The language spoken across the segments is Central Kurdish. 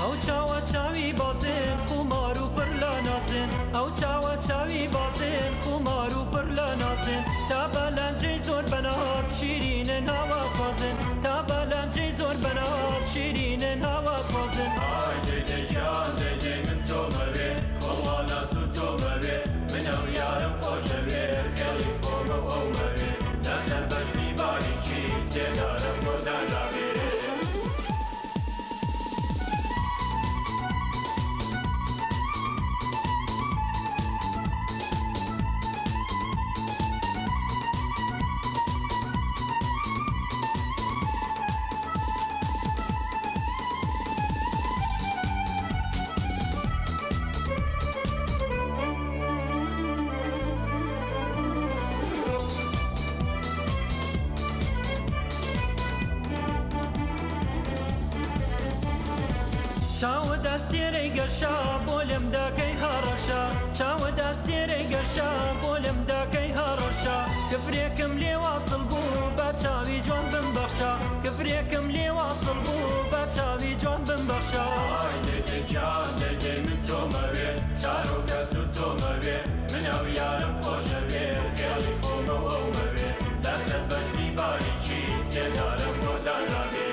ئەو چاوە چاوی بازێن خومار و پڕ لە نازێن ئەو چاوە چاوی بازێن خومار و پڕ لە نازێن تا بەلەنجەی زۆر بەناز شیرینن هاوا خوازن تا بەلەنجەی زۆر بەناز شیرینن هاوا خوازن ئای دەیدەی گیان دەیدەی من تۆمەوێ کۆڵوانە سوود تۆمەوێ من ئەو یارم خۆشەوێ خێڵی خۆمە و ئەومەوێ لەسەر بەشنی باریکی سێدارم بۆ دانابێ چاوە دەستێرەی گەشا بۆ لەم داکەی هەڕەشا چاوە دەستێرەی گەشا بۆ لەم داکەی هەڕەشا کفرێکم لێ واصل بوو بە چاوی جوان بمبەخشا کفرێکم لێ واصل بوو بە چاوی جوان بمبەخشا ئای دەیدەی گیان دەیدەی من تۆمەوێ چارۆکە سوود تۆمەوێ من ئەو یارم خۆشەوێ خێڵی خۆمە و ئەومەوێ لەسەر بەشنی باریکی سێدارم بۆ دانابێ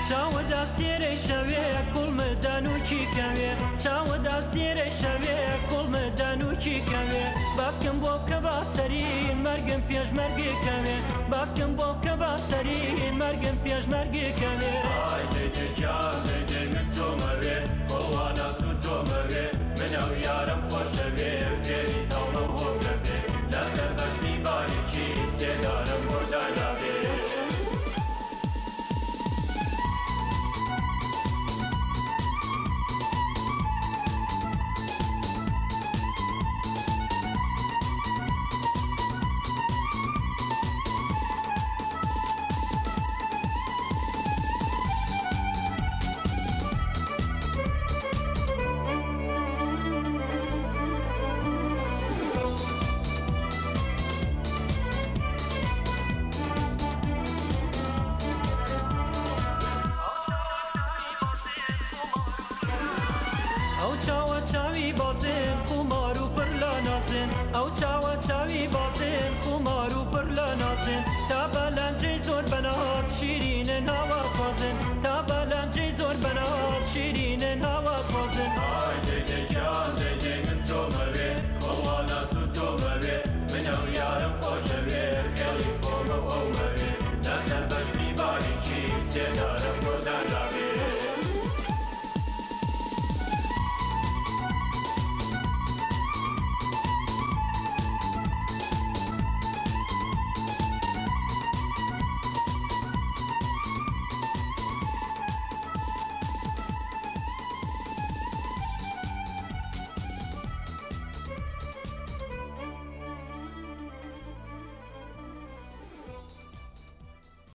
چاوە دەستێرەی شەوێ کوڵمەدان و چیکەوێ چاوە دەستێرەی شەوێ کوڵمەدان و چیکەوێ باسکەم بۆ بکە باسەرین مەرگم پێشمەرگێکەوێ باسکەم بۆ بکە باسەرین مەرگم پێشمەرگێکەوێ ئای دەیدەی گیان دەیدەی من تۆمەوێ کۆڵوانە سوود تۆمەوێ من ئەو یارم خۆشەوێ فێری تاوڵە و هۆم دەبێ لەسەر بەشنی باریکی سێدارم بۆ دانابێ ئەو چاوە چاوی بازێن خومار و پڕ لە نازێن ئەو چاوە چاوی بازێن خومار و پڕ لە نازێن